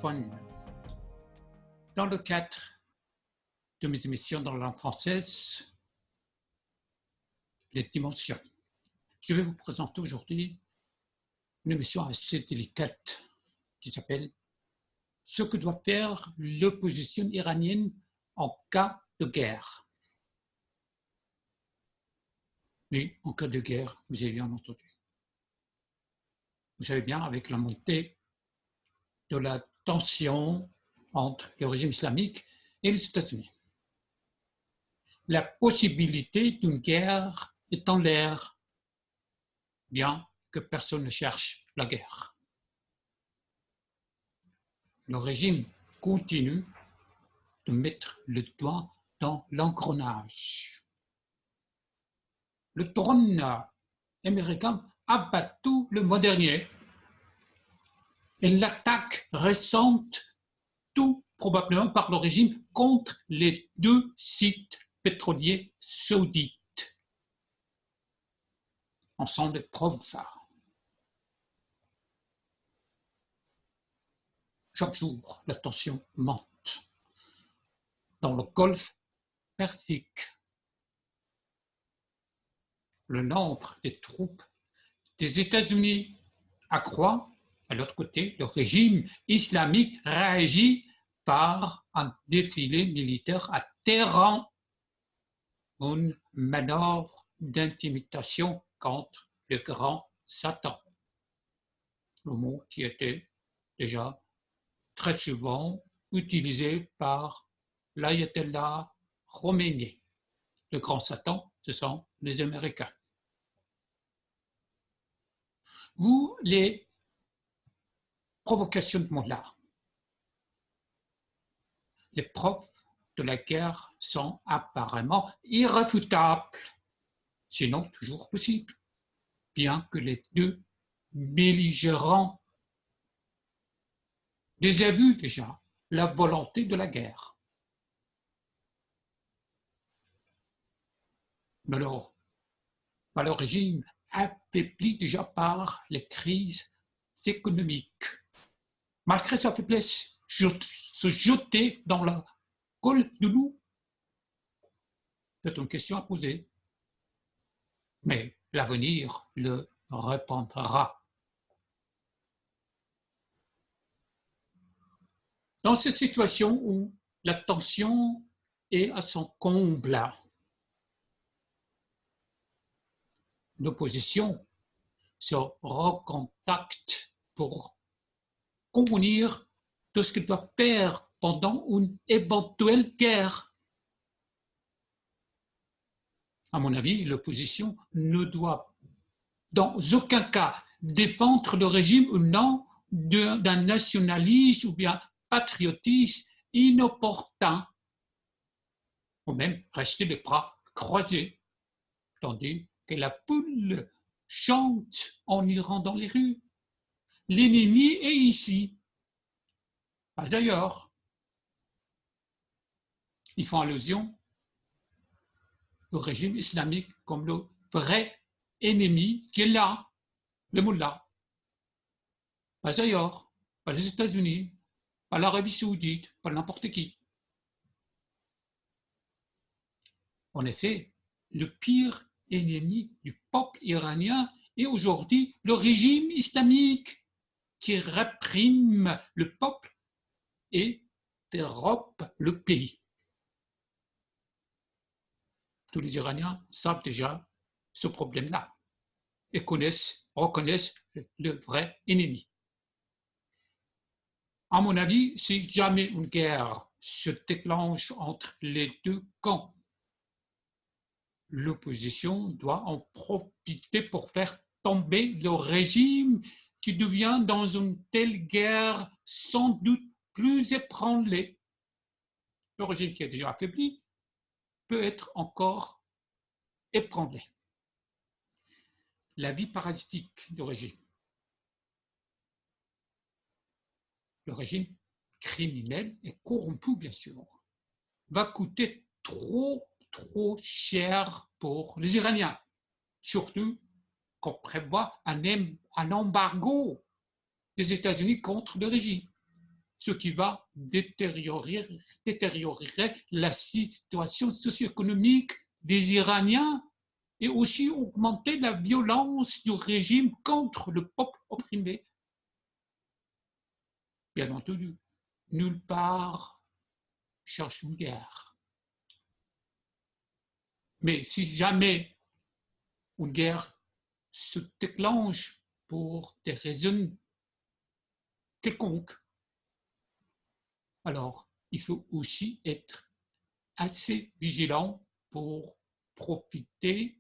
francophones. Dans le cadre de mes émissions dans la langue française, les dimensions, je vais vous présenter aujourd'hui une émission assez délicate qui s'appelle « Ce que doit faire l'opposition iranienne en cas de guerre ». Mais en cas de guerre, vous avez bien entendu. Vous savez bien, avec la montée de la tension entre le régime islamique et les États-Unis, la possibilité d'une guerre est en l'air, bien que personne ne cherche la guerre. Le régime continue de mettre le doigt dans l'engrenage. Le drone américain a battu le mois dernier et l'attaque récente, tout probablement par le régime, contre les 2 sites pétroliers saoudites. On sent des preuves ça. Chaque jour, la tension monte. Dans le golfe Persique, le nombre des troupes des États-Unis accroît. À l'autre côté, le régime islamique réagit par un défilé militaire à Téhéran, une manœuvre d'intimidation contre le grand Satan. Le mot qui était déjà très souvent utilisé par l'ayatollah Khomeini. Le grand Satan, ce sont les Américains. Vous, les provocations de Mollah, les preuves de la guerre sont apparemment irréfutables, sinon toujours possibles, bien que les 2 belligérants aient vu déjà la volonté de la guerre. Mais le régime affaibli déjà par les crises économiques, malgré sa faiblesse, se jeter dans la colle de loup, c'est une question à poser. Mais l'avenir le répondra. Dans cette situation où la tension est à son comble, l'opposition se recontacte pour convenir de ce qu'il doit faire pendant une éventuelle guerre. À mon avis, l'opposition ne doit dans aucun cas défendre le régime au nom d'un nationalisme ou bien patriotisme inopportun, ou même rester les bras croisés, tandis que la poule chante en Iran dans les rues. L'ennemi est ici, pas ailleurs. Ils font allusion au régime islamique comme le vrai ennemi qui est là, le mullah. Pas ailleurs, pas les États-Unis, pas l'Arabie saoudite, pas n'importe qui. En effet, le pire ennemi du peuple iranien est aujourd'hui le régime islamique qui réprime le peuple et dérobe le pays. Tous les Iraniens savent déjà ce problème-là et reconnaissent le vrai ennemi. À mon avis, si jamais une guerre se déclenche entre les 2 camps, l'opposition doit en profiter pour faire tomber le régime qui devient dans une telle guerre sans doute plus ébranlé. Le régime qui est déjà affaibli peut être encore ébranlé. La vie parasitique du régime, le régime criminel et corrompu bien sûr, va coûter trop cher pour les Iraniens, surtout qu'on prévoit un embargo des États-Unis contre le régime. ce qui va détériorer la situation socio-économique des Iraniens et aussi augmenter la violence du régime contre le peuple opprimé. Bien entendu, nulle part cherche une guerre. Mais si jamais une guerre se déclenche pour des raisons quelconques, alors il faut aussi être assez vigilant pour profiter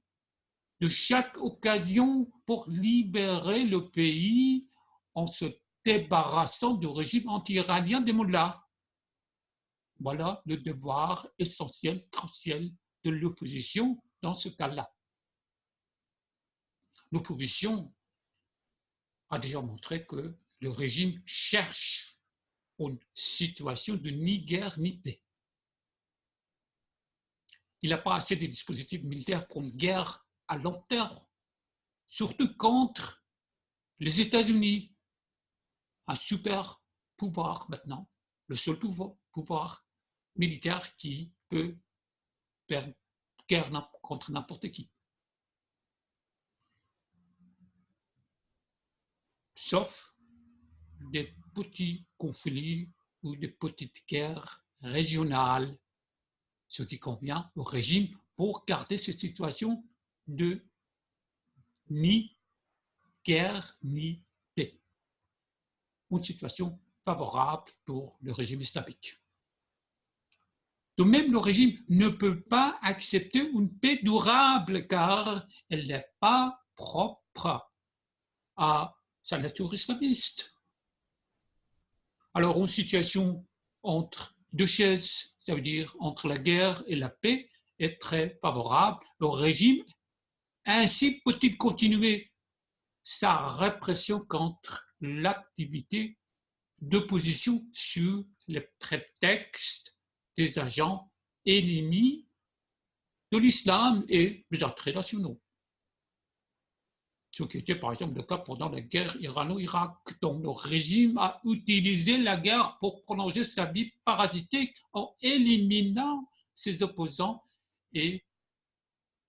de chaque occasion pour libérer le pays en se débarrassant du régime anti-iranien des mollahs. Voilà le devoir essentiel, crucial de l'opposition dans ce cas-là. L'opposition a déjà montré que le régime cherche une situation de ni guerre ni paix. Il n'a pas assez de dispositifs militaires pour une guerre à long terme, surtout contre les États-Unis, un super pouvoir maintenant, le seul pouvoir militaire qui peut faire guerre contre n'importe qui. Sauf des petits conflits ou des petites guerres régionales, ce qui convient au régime pour garder cette situation de ni guerre ni paix. Une situation favorable pour le régime islamique. De même, le régime ne peut pas accepter une paix durable car elle n'est pas propre à sa nature islamiste. Alors, une situation entre deux chaises, ça veut dire entre la guerre et la paix, est très favorable. Le régime, ainsi peut-il continuer sa répression contre l'activité d'opposition sur les prétextes des agents ennemis de l'islam et des intérêts nationaux. Ce qui était par exemple le cas pendant la guerre irano-Irak, dont le régime a utilisé la guerre pour prolonger sa vie parasitique en éliminant ses opposants et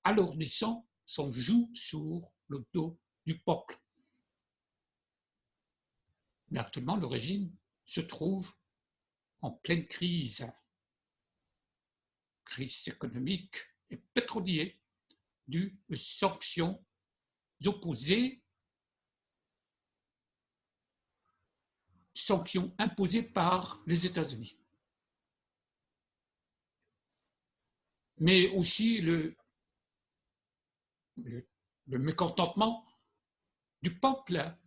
alourdissant son joug sur le dos du peuple. Mais actuellement, le régime se trouve en pleine crise économique et pétrolière due aux sanctions opposées, sanctions imposées par les États-Unis. Mais aussi le mécontentement du peuple,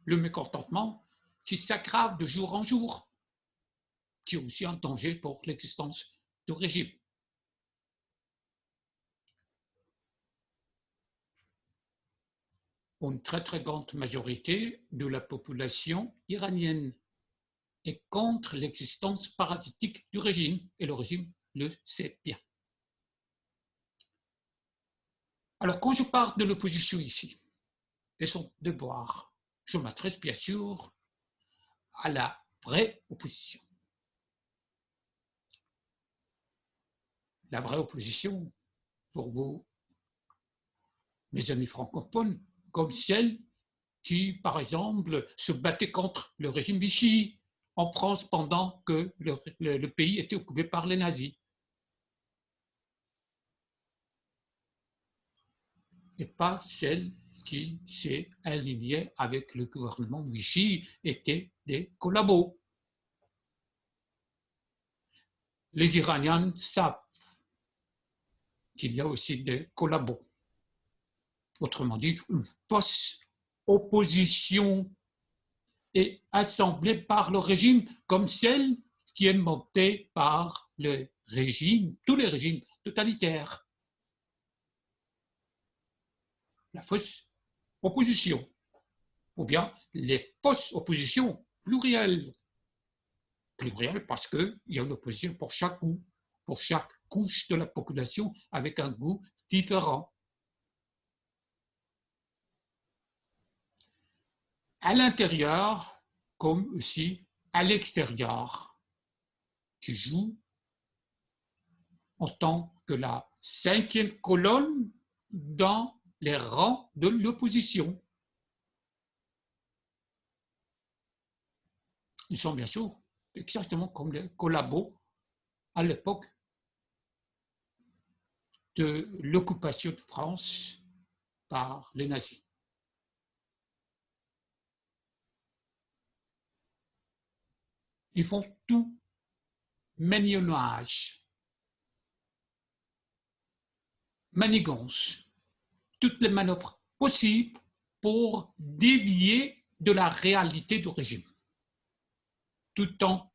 le mécontentement qui s'aggrave de jour en jour, qui est aussi un danger pour l'existence du régime. Une très très grande majorité de la population iranienne est contre l'existence parasitique du régime, et le régime le sait bien. Alors, quand je parle de l'opposition ici, et son devoir, je m'adresse bien sûr à la vraie opposition. La vraie opposition, pour vous, mes amis francophones, comme celle qui, par exemple, se battait contre le régime Vichy en France pendant que le pays était occupé par les nazis. Et pas celle qui s'est alignée avec le gouvernement Vichy étaient des collabos. Les Iraniens savent qu'il y a aussi des collabos. Autrement dit, une fausse opposition est assemblée par le régime comme celle qui est montée par le régime, tous les régimes totalitaires. La fausse opposition, ou bien les fausses oppositions plurielles. Plurielles parce qu'il y a une opposition pour chaque couche de la population avec un goût différent. À l'intérieur, comme aussi à l'extérieur qui joue en tant que la cinquième colonne dans les rangs de l'opposition. Ils sont bien sûr exactement comme les collabos à l'époque de l'occupation de France par les nazis. Ils font tout manionnage, manigance, toutes les manœuvres possibles pour dévier de la réalité du régime, tout en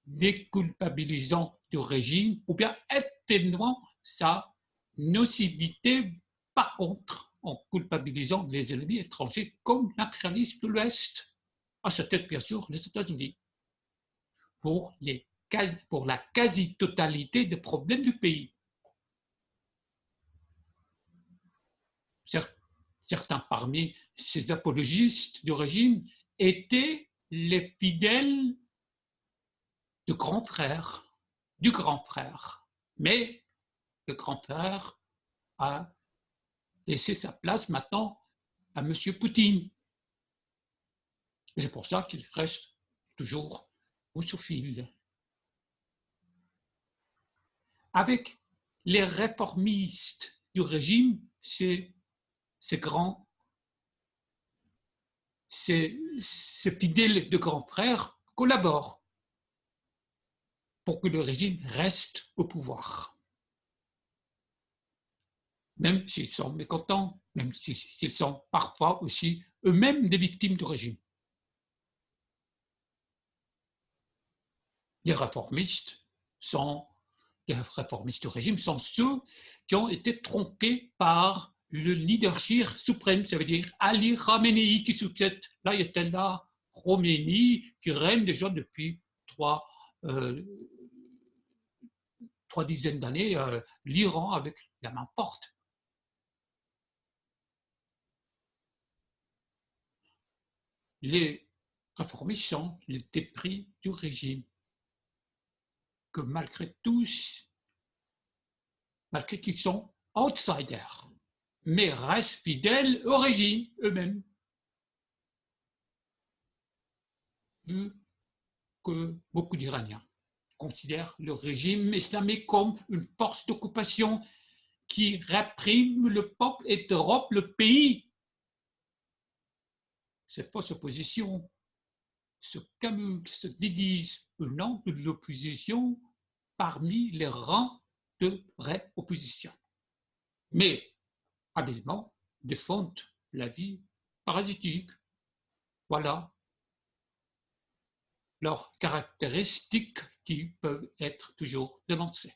déculpabilisant du régime ou bien atténuant sa nocivité, par contre, en culpabilisant les ennemis étrangers comme l'impérialisme de l'Ouest, à sa tête bien sûr les États-Unis, pour la quasi-totalité des problèmes du pays. Certains parmi ces apologistes du régime étaient les fidèles du grand frère, mais le grand frère a laissé sa place maintenant à M. Poutine. Et c'est pour ça qu'il reste toujours russophile. Avec les réformistes du régime, ces fidèles de grands frères collaborent pour que le régime reste au pouvoir. Même s'ils sont mécontents, même s'ils sont parfois aussi eux-mêmes des victimes du régime. Les réformistes du régime sont ceux qui ont été tronqués par le leadership suprême, ça veut dire Ali Khamenei qui succède l'Ayatollah Khomeini qui règne déjà depuis trois dizaines d'années, l'Iran avec la main forte. Les réformistes sont les dépris du régime, que malgré qu'ils sont outsiders, mais restent fidèles au régime eux-mêmes. Vu que beaucoup d'Iraniens considèrent le régime islamique comme une force d'occupation qui réprime le peuple et dérobe le pays. Cette fausse opposition se camufle, se déguise au nom de l'opposition parmi les rangs de vraie opposition. Mais habilement défendent la vie parasitique. Voilà leurs caractéristiques qui peuvent être toujours dénoncées.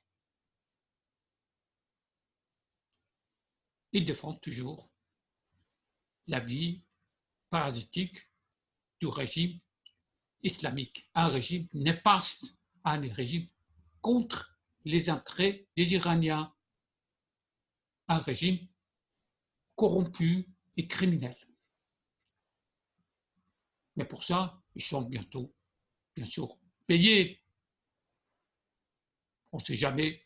Ils défendent toujours la vie parasitique du régime islamique, un régime néfaste, un régime contre les intérêts des Iraniens, un régime corrompu et criminel. Mais pour ça, ils sont bientôt, bien sûr, payés. On ne sait jamais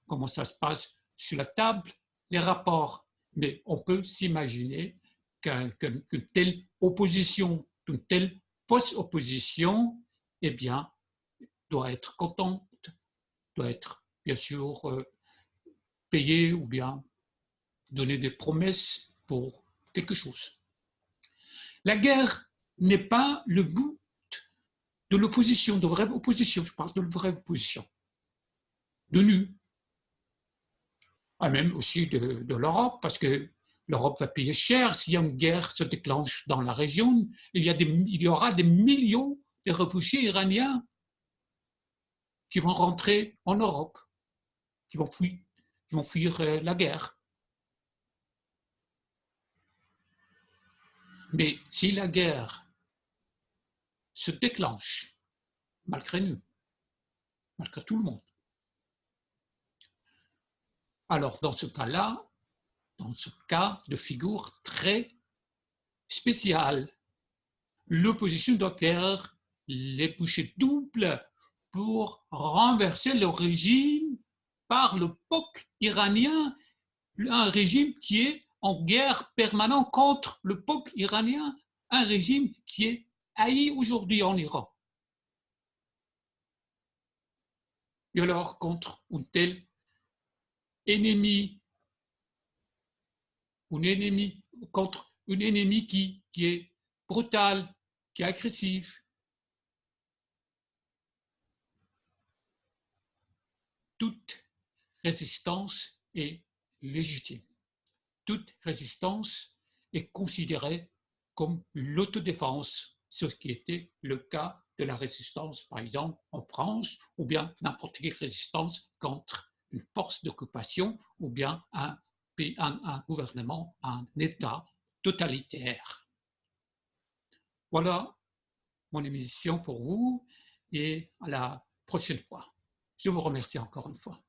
comment ça se passe sur la table, les rapports, mais on peut s'imaginer qu'une telle opposition, une telle fausse opposition, eh bien, doit être contente, doit être, bien sûr, payée ou bien donner des promesses pour quelque chose. La guerre n'est pas le but de l'opposition, de vraie opposition, je parle de vraie opposition, de l'ONU, même aussi de l'Europe, parce que l'Europe va payer cher s'il y a une guerre se déclenche dans la région. Il y aura des millions de réfugiés iraniens qui vont rentrer en Europe, qui vont fuir la guerre. Mais si la guerre se déclenche, malgré nous, malgré tout le monde, alors dans ce cas-là, dans ce cas de figure très spéciale, l'opposition doit faire les bouchées doubles pour renverser le régime par le peuple iranien, un régime qui est en guerre permanente contre le peuple iranien, un régime qui est haï aujourd'hui en Iran. Et alors, contre un tel ennemi, contre un ennemi qui est brutal, qui est agressif, toute résistance est légitime. Toute résistance est considérée comme l'autodéfense, ce qui était le cas de la résistance, par exemple, en France, ou bien n'importe quelle résistance contre une force d'occupation, ou bien un gouvernement, un État totalitaire. Voilà mon émission pour vous et à la prochaine fois. Je vous remercie encore une fois.